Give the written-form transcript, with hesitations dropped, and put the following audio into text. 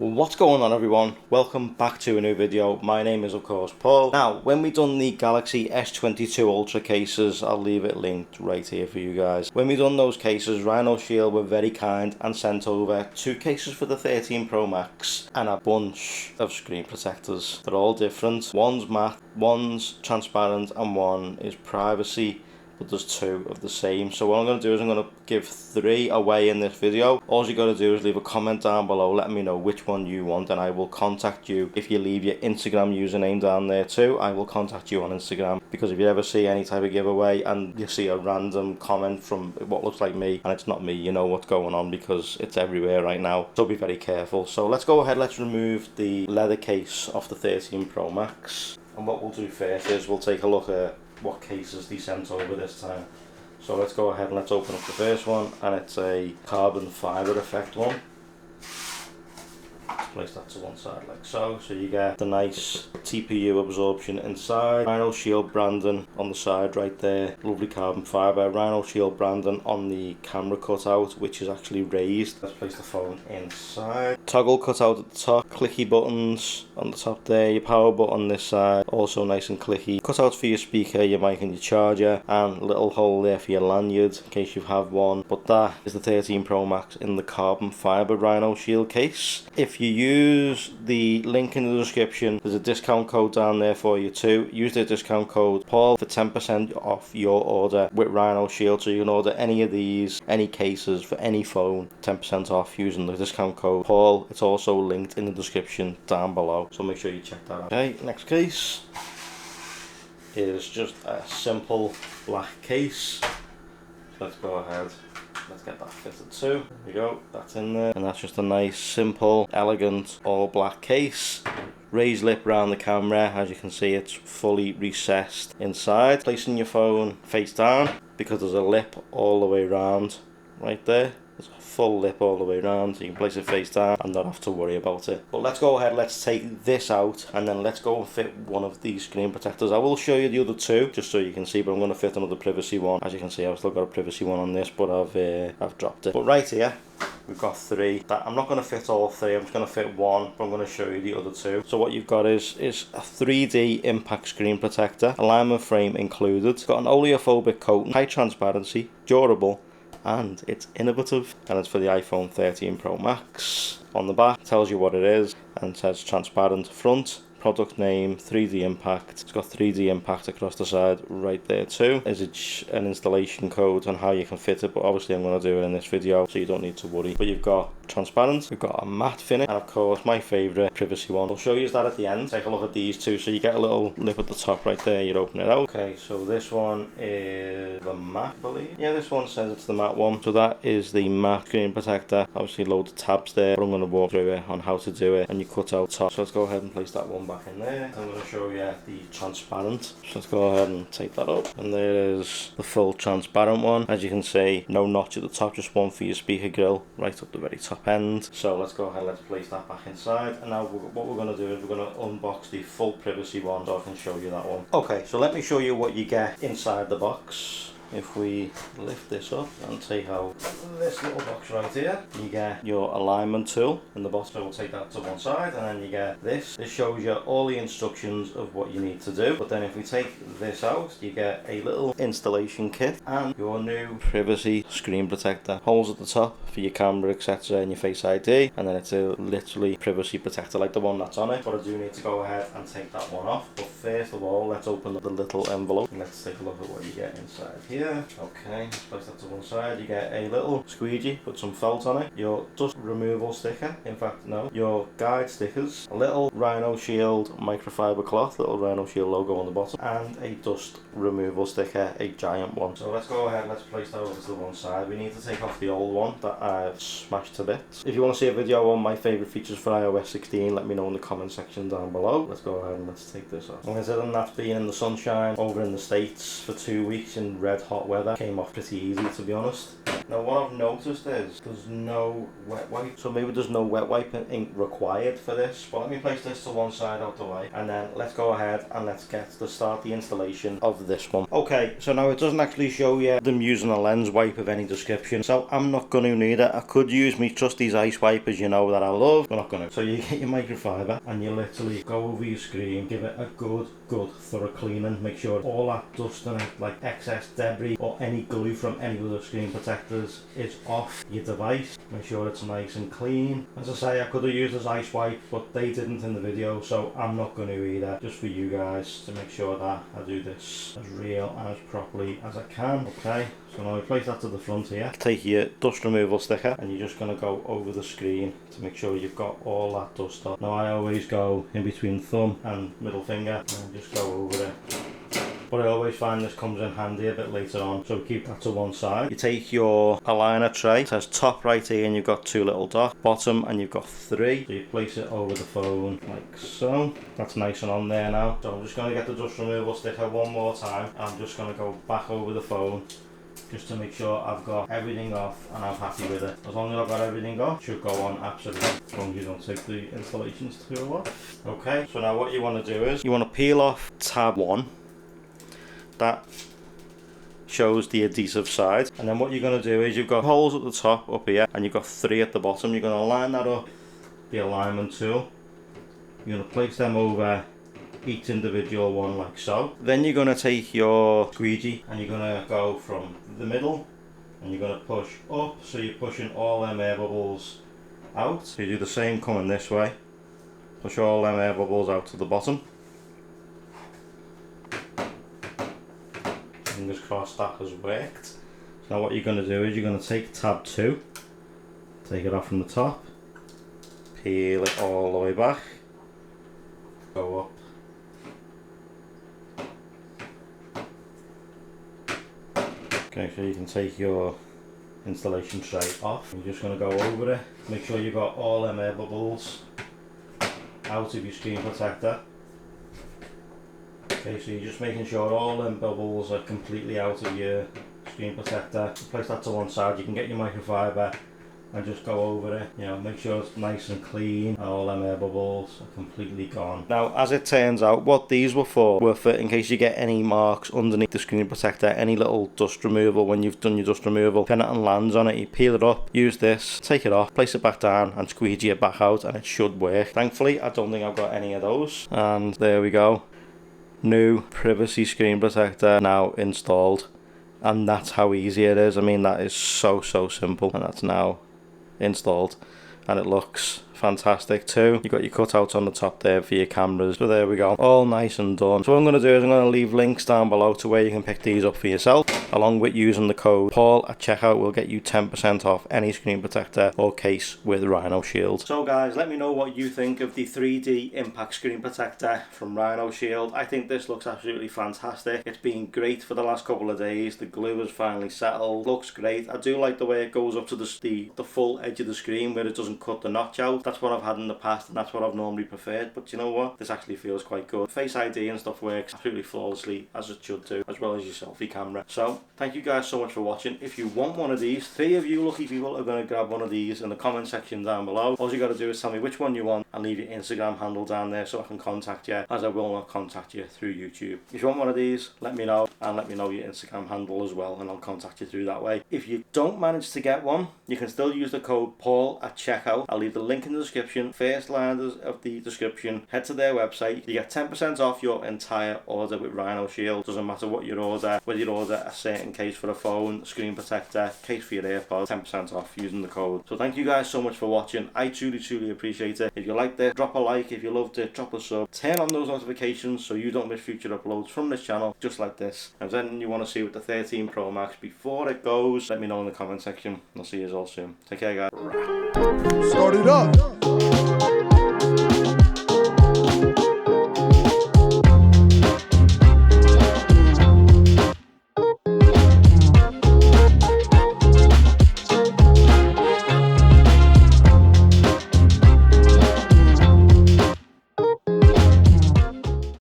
What's going on, everyone? Welcome back to a new video. My name is of course Paul. Now, when we done the Galaxy S22 Ultra cases, I'll leave it linked right here for you guys. When we done those cases, RhinoShield were very kind and sent over 2 cases for the 13 Pro Max and a bunch of screen protectors. They're all different. One's matte, one's transparent, and one is privacy. But there's 2 of the same. So what I'm going to do is I'm going to give 3 away in this video. All you got to do is leave a comment down below, let me know which one you want, and I will contact you. If you leave your Instagram username down there too, I will contact you on Instagram. Because if you ever see any type of giveaway and you see a random comment from what looks like me and it's not me, you know what's going on because it's everywhere right now. So be very careful. So let's go ahead, let's remove the leather case off the 13 Pro Max. And what we'll do first is we'll take a look at what cases they sent over this time. So let's go ahead and let's open up the first one, and it's a carbon fibre effect one. Let's place that to one side like so. So you get the nice TPU absorption inside, RhinoShield branding on the side right there, lovely carbon fibre, RhinoShield branding on the camera cutout, which is actually raised. Let's place the phone inside. Toggle cutout at the top, clicky buttons on the top there, your power button this side, also nice and clicky. Cutouts for your speaker, your mic and your charger, and a little hole there for your lanyard in case you have one. But that is the 13 Pro Max in the carbon fibre RhinoShield case. If you use the link in the description, there's a discount code down there for you too. Use the discount code Paul for 10% off your order with RhinoShield. So you can order any of these, any cases for any phone, 10% off using the discount code Paul. It's also linked in the description down below, so make sure you check that out. Okay, next case is just a simple black case. Let's go ahead, let's get that fitted too. There we go, that's in there. And that's just a nice, simple, elegant, all black case. Raised lip around the camera, as you can see it's fully recessed inside. Placing your phone face down, because there's a lip all the way around right there. There's a full lip all the way around, so you can place it face down and not have to worry about it. But let's go ahead, let's take this out, and then let's go and fit one of these screen protectors. I will show you the other 2 just so you can see, but I'm going to fit another privacy one. As you can see, I've still got a privacy one on this, but I've dropped it. But right here we've got 3. That I'm not going to fit all 3, I'm just going to fit one, but I'm going to show you the other 2. So what you've got is a 3D impact screen protector, alignment frame included. It's got an oleophobic coating, high transparency, durable, and it's innovative, and it's for the iPhone 13 Pro Max. On the back tells you what it is and says transparent front, product name, 3D impact. It's got 3D impact across the side right there too. There's an installation code on how you can fit it, but obviously I'm going to do it in this video so you don't need to worry. But you've got transparent, we've got a matte finish, and of course my favourite, privacy one. I'll show you that at the end. Take a look at these 2. So you get a little lip at the top right there, you open it out. Okay, so this one is the matte, I believe. Yeah, this one says it's the matte one. So that is the matte screen protector. Obviously loads of tabs there, but I'm going to walk through it on how to do it, and you cut out top. So let's go ahead and place that one back in there. I'm going to show you the transparent. So let's go ahead and take that up, and there is the full transparent one. As you can see, no notch at the top, just one for your speaker grill right up the very top end. So let's go ahead, let's place that back inside, and now what we're going to do is we're going to unbox the full privacy one so I can show you that one. Okay, so let me show you what you get inside the box. If we lift this up and take out this little box right here, you get your alignment tool in the bottom. So we'll take that to one side, and then you get this. This shows you all the instructions of what you need to do. But then if we take this out, you get a little installation kit and your new privacy screen protector. Holes at the top for your camera, etc., and your Face ID, and then it's a literally privacy protector like the one that's on it. But I do need to go ahead and take that one off. But first of all, let's open up the little envelope and let's take a look at what you get inside here. Okay, let's place that to one side. You get a little squeegee, put some felt on it, your dust removal sticker, in fact no, your guide stickers, a little RhinoShield microfiber cloth, little RhinoShield logo on the bottom, and a dust removal sticker, a giant one. So let's go ahead, let's place that over to the one side. We need to take off the old one that I've smashed to bits. If you want to see a video on my favourite features for iOS 16, let me know in the comment section down below. Let's go ahead and let's take this off. Considering that's been in the sunshine over in the States for 2 weeks in red hot weather, came off pretty easy to be honest. Now what I've noticed is there's no wet wipe, so maybe there's no wet wipe ink required for this, but let me place this to one side out the way, and then let's go ahead and let's get to start the installation of this one. Okay, so now it doesn't actually show you them using a lens wipe of any description, so I'm not going to need it. I could use my trusty ice wipers, you know, that I love, but I'm not gonna. So you get your microfiber and you literally go over your screen, give it a good thorough cleaning, make sure all that dust and like excess debris or any glue from any other screen protectors is off your device. Make sure it's nice and clean. As I say, I could have used this ice wipe, but they didn't in the video, so I'm not going to either, just for you guys to make sure that I do this as real and as properly as I can. Okay, so now we place that to the front here. Take your dust removal sticker and you're just going to go over the screen to make sure you've got all that dust off. Now I always go in between thumb and middle finger and just go over it. But I always find this comes in handy a bit later on, so keep that to one side. You take your aligner tray, it says top right here and you've got 2 little dots, bottom and you've got 3. So you place it over the phone like so. That's nice and on there now. So I'm just going to get the dust removal sticker one more time. I'm just going to go back over the phone just to make sure I've got everything off and I'm happy with it. As long as I've got everything off, it should go on absolutely, as long as you don't take the installations tool off. Okay, so now what you want to do is, you want to peel off tab 1. That shows the adhesive side, and then what you're going to do is you've got holes at the top up here and you've got 3 at the bottom. You're going to line that up, the alignment tool. You're going to place them over each individual one like so. Then you're going to take your squeegee and you're going to go from the middle and you're going to push up, so you're pushing all them air bubbles out. So you do the same coming this way, push all them air bubbles out to the bottom. Fingers crossed that has worked. So now what you're going to do is you're going to take tab 2, take it off from the top, peel it all the way back, go up, okay, so you can take your installation tray off. You're just going to go over it, make sure you've got all them air bubbles out of your screen protector. Okay, so you're just making sure all them bubbles are completely out of your screen protector. Place that to one side. You can get your microfiber and just go over it, you know, make sure it's nice and clean and all them air bubbles are completely gone. Now, as it turns out, what these were for in case you get any marks underneath the screen protector, any little dust removal when you've done your dust removal. If anything lands on it, you peel it up, use this, take it off, place it back down and squeegee it back out and it should work. Thankfully, I don't think I've got any of those, and there we go. New privacy screen protector now installed, and that's how easy it is. I mean, that is so simple, and that's now installed and it looks fantastic too. You've got your cutouts on the top there for your cameras, so there we go, all nice and done. So what I'm going to do is I'm going to leave links down below to where you can pick these up for yourself, along with using the code Paul at checkout. Will get you 10% off any screen protector or case with RhinoShield. So guys, let me know what you think of the 3D impact screen protector from RhinoShield. I think this looks absolutely fantastic. It's been great for the last couple of days. The glue has finally settled, looks great. I do like the way it goes up to the full edge of the screen where it doesn't cut the notch out. That's what I've had in the past and that's what I've normally preferred, but you know what, this actually feels quite good. Face ID and stuff works absolutely flawlessly, as it should do, as well as your selfie camera. So thank you guys so much for watching. If you want one of these, 3 of you lucky people are going to grab one of these in the comment section down below. All you got to do is tell me which one you want and leave your Instagram handle down there so I can contact you, as I will not contact you through YouTube. If you want one of these, let me know, and let me know your Instagram handle as well, and I'll contact you through that way. If you don't manage to get one, you can still use the code Paul at checkout. I'll leave the link in the description, first line of the description. Head to their website. You get 10% off your entire order with RhinoShield. Doesn't matter what you order, whether you order a certain case for a phone, screen protector, case for your AirPods, 10% off using the code. So thank you guys so much for watching. I truly appreciate it. If you liked it, drop a like. If you loved it, drop a sub. Turn on those notifications so you don't miss future uploads from this channel, just like this. And if there's anything you want to see with the 13 Pro Max before it goes, let me know in the comment section. I'll see you all soon. Take care, guys. Start it up.